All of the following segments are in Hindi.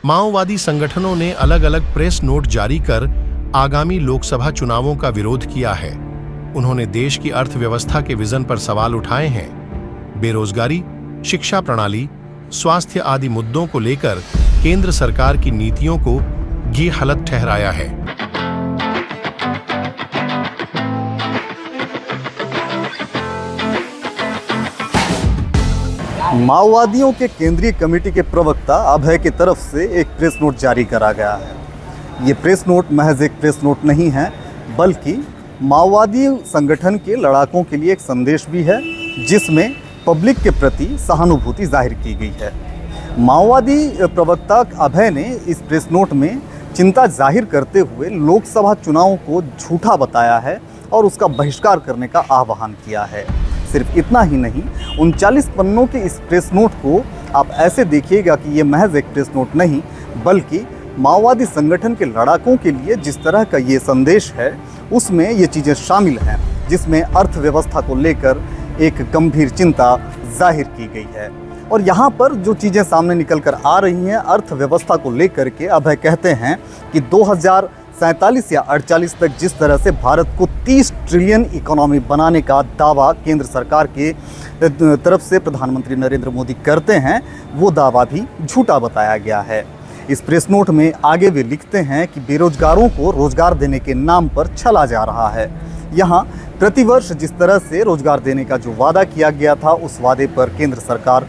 माओवादी संगठनों ने अलग अलग प्रेस नोट जारी कर आगामी लोकसभा चुनावों का विरोध किया है। उन्होंने देश की अर्थव्यवस्था के विजन पर सवाल उठाए हैं। बेरोजगारी, शिक्षा प्रणाली, स्वास्थ्य आदि मुद्दों को लेकर केंद्र सरकार की नीतियों को गलत ठहराया है। माओवादियों के केंद्रीय कमेटी के प्रवक्ता अभय की तरफ से एक प्रेस नोट जारी करा गया है। ये प्रेस नोट महज एक प्रेस नोट नहीं है, बल्कि माओवादी संगठन के लड़ाकों के लिए एक संदेश भी है, जिसमें पब्लिक के प्रति सहानुभूति जाहिर की गई है। माओवादी प्रवक्ता अभय ने इस प्रेस नोट में चिंता जाहिर करते हुए लोकसभा चुनावों को झूठा बताया है और उसका बहिष्कार करने का आह्वान किया है। सिर्फ इतना ही नहीं, 39 पन्नों के इस प्रेस नोट को आप ऐसे देखिएगा कि ये महज एक प्रेस नोट नहीं, बल्कि माओवादी संगठन के लड़ाकों के लिए जिस तरह का ये संदेश है, उसमें ये चीज़ें शामिल हैं, जिसमें अर्थव्यवस्था को लेकर एक गंभीर चिंता जाहिर की गई है। और यहाँ पर जो चीज़ें सामने निकल कर आ रही हैं अर्थव्यवस्था को लेकर के, अभय कहते हैं कि 2047 या 48 तक जिस तरह से भारत को 30 ट्रिलियन इकोनॉमी बनाने का दावा केंद्र सरकार के तरफ से प्रधानमंत्री नरेंद्र मोदी करते हैं, वो दावा भी झूठा बताया गया है। इस प्रेस नोट में आगे वे लिखते हैं कि बेरोजगारों को रोजगार देने के नाम पर छला जा रहा है। यहाँ प्रतिवर्ष जिस तरह से रोजगार देने का जो वादा किया गया था, उस वादे पर केंद्र सरकार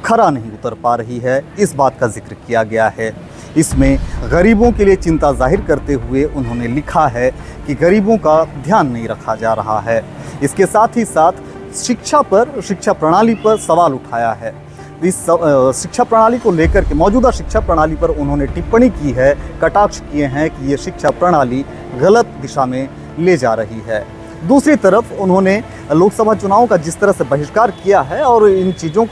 खरा नहीं उतर पा रही है, इस बात का जिक्र किया गया है। इसमें गरीबों के लिए चिंता जाहिर करते हुए उन्होंने लिखा है कि गरीबों का ध्यान नहीं रखा जा रहा है। इसके साथ ही साथ शिक्षा प्रणाली पर सवाल उठाया है। इस शिक्षा प्रणाली को लेकर के, मौजूदा शिक्षा प्रणाली पर उन्होंने टिप्पणी की है, कटाक्ष किए हैं कि ये शिक्षा प्रणाली गलत दिशा में ले जा रही है। दूसरी तरफ उन्होंने लोकसभा चुनाव का जिस तरह से बहिष्कार किया है और इन चीज़ों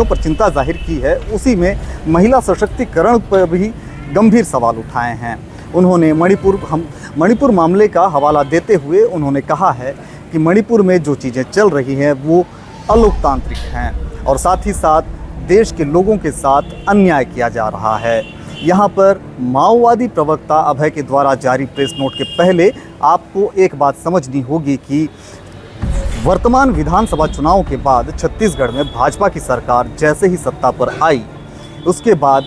पर चिंता जाहिर की है, उसी में महिला सशक्तिकरण पर भी गंभीर सवाल उठाए हैं। उन्होंने मणिपुर मामले का हवाला देते हुए उन्होंने कहा है कि मणिपुर में जो चीज़ें चल रही हैं वो अलोकतांत्रिक हैं और साथ ही साथ देश के लोगों के साथ अन्याय किया जा रहा है। यहाँ पर माओवादी प्रवक्ता अभय के द्वारा जारी प्रेस नोट के पहले आपको एक बात समझनी होगी कि वर्तमान विधानसभा चुनाव के बाद छत्तीसगढ़ में भाजपा की सरकार जैसे ही सत्ता पर आई, उसके बाद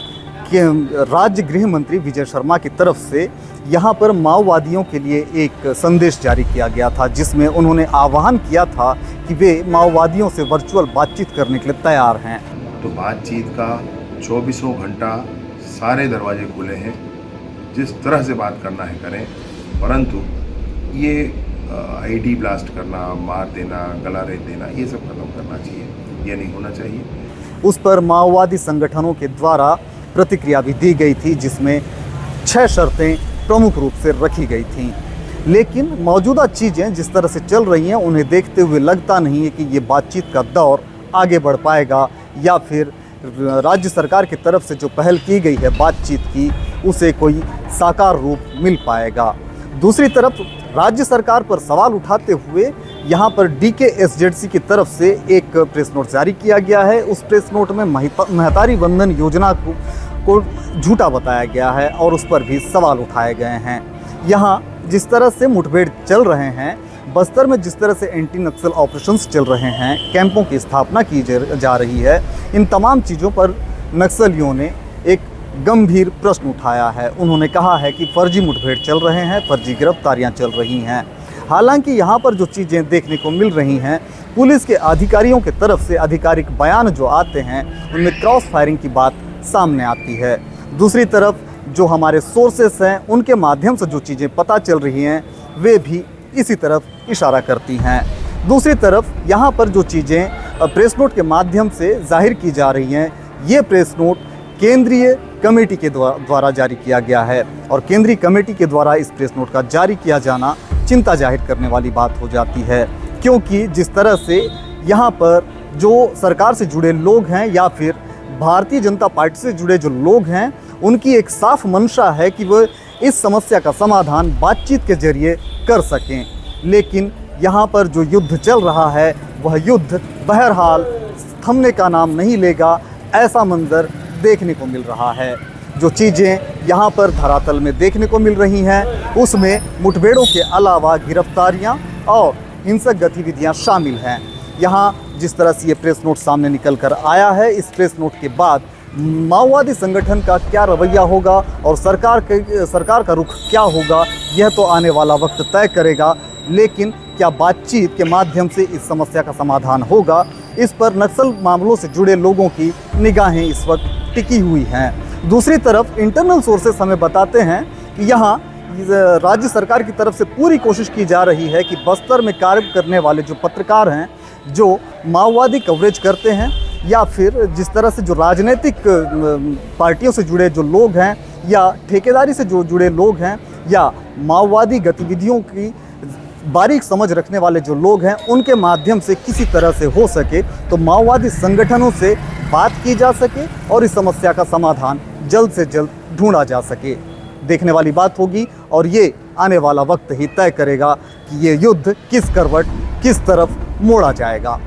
राज्य गृह मंत्री विजय शर्मा की तरफ से यहाँ पर माओवादियों के लिए एक संदेश जारी किया गया था, जिसमें उन्होंने आह्वान किया था कि वे माओवादियों से वर्चुअल बातचीत करने के लिए तैयार हैं। तो बातचीत का 24 घंटा सारे दरवाजे खुले हैं, जिस तरह से बात करना है करें, परंतु ये आईडी ब्लास्ट करना, मार देना, गला रेत देना, ये सब खत्म करना चाहिए, ये नहीं होना चाहिए। उस पर माओवादी संगठनों के द्वारा प्रतिक्रिया भी दी गई थी, जिसमें 6 शर्तें प्रमुख रूप से रखी गई थीं। लेकिन मौजूदा चीज़ें जिस तरह से चल रही हैं, उन्हें देखते हुए लगता नहीं है कि ये बातचीत का दौर आगे बढ़ पाएगा या फिर राज्य सरकार की तरफ से जो पहल की गई है बातचीत की, उसे कोई साकार रूप मिल पाएगा। दूसरी तरफ राज्य सरकार पर सवाल उठाते हुए यहाँ पर DKSZC की तरफ से एक प्रेस नोट जारी किया गया है। उस प्रेस नोट में महतारी वंदन योजना को झूठा बताया गया है और उस पर भी सवाल उठाए गए हैं। यहाँ जिस तरह से मुठभेड़ चल रहे हैं, बस्तर में जिस तरह से एंटी नक्सल ऑपरेशंस चल रहे हैं, कैंपों की स्थापना की जा रही है, इन तमाम चीज़ों पर नक्सलियों ने एक गंभीर प्रश्न उठाया है। उन्होंने कहा है कि फर्जी मुठभेड़ चल रहे हैं, फर्जी गिरफ्तारियां चल रही हैं। हालांकि यहाँ पर जो चीज़ें देखने को मिल रही हैं, पुलिस के अधिकारियों के तरफ से आधिकारिक बयान जो आते हैं, उनमें क्रॉस फायरिंग की बात सामने आती है। दूसरी तरफ जो हमारे सोर्सेस हैं, उनके माध्यम से जो चीज़ें पता चल रही हैं, वे भी इसी तरफ इशारा करती हैं। दूसरी तरफ यहाँ पर जो चीज़ें प्रेस नोट के माध्यम से जाहिर की जा रही हैं, ये प्रेस नोट केंद्रीय कमेटी के द्वारा जारी किया गया है और केंद्रीय कमेटी के द्वारा इस प्रेस नोट का जारी किया जाना चिंता जाहिर करने वाली बात हो जाती है, क्योंकि जिस तरह से यहाँ पर जो सरकार से जुड़े लोग हैं या फिर भारतीय जनता पार्टी से जुड़े जो लोग हैं, उनकी एक साफ मंशा है कि वह इस समस्या का समाधान बातचीत के जरिए कर सकें। लेकिन यहाँ पर जो युद्ध चल रहा है, वह युद्ध बहरहाल थमने का नाम नहीं लेगा, ऐसा मंजर देखने को मिल रहा है। जो चीज़ें यहाँ पर धरातल में देखने को मिल रही हैं उसमें मुठभेड़ों के अलावा गिरफ्तारियाँ और हिंसक गतिविधियाँ शामिल हैं। यहाँ जिस तरह से ये प्रेस नोट सामने निकल कर आया है, इस प्रेस नोट के बाद माओवादी संगठन का क्या रवैया होगा और सरकार का रुख क्या होगा, यह तो आने वाला वक्त तय करेगा। लेकिन क्या बातचीत के माध्यम से इस समस्या का समाधान होगा, इस पर नक्सल मामलों से जुड़े लोगों की निगाहें इस वक्त टिकी हुई हैं। दूसरी तरफ इंटरनल सोर्सेस हमें बताते हैं कि यहाँ राज्य सरकार की तरफ से पूरी कोशिश की जा रही है कि बस्तर में कार्य करने वाले जो पत्रकार हैं, जो माओवादी कवरेज करते हैं या फिर जिस तरह से जो राजनीतिक पार्टियों से जुड़े जो लोग हैं या ठेकेदारी से जो जुड़े लोग हैं या माओवादी गतिविधियों की बारीक समझ रखने वाले जो लोग हैं, उनके माध्यम से किसी तरह से हो सके तो माओवादी संगठनों से बात की जा सके और इस समस्या का समाधान जल्द से जल्द ढूंढा जा सके। देखने वाली बात होगी और ये आने वाला वक्त ही तय करेगा कि ये युद्ध किस करवट किस तरफ मोड़ा जाएगा।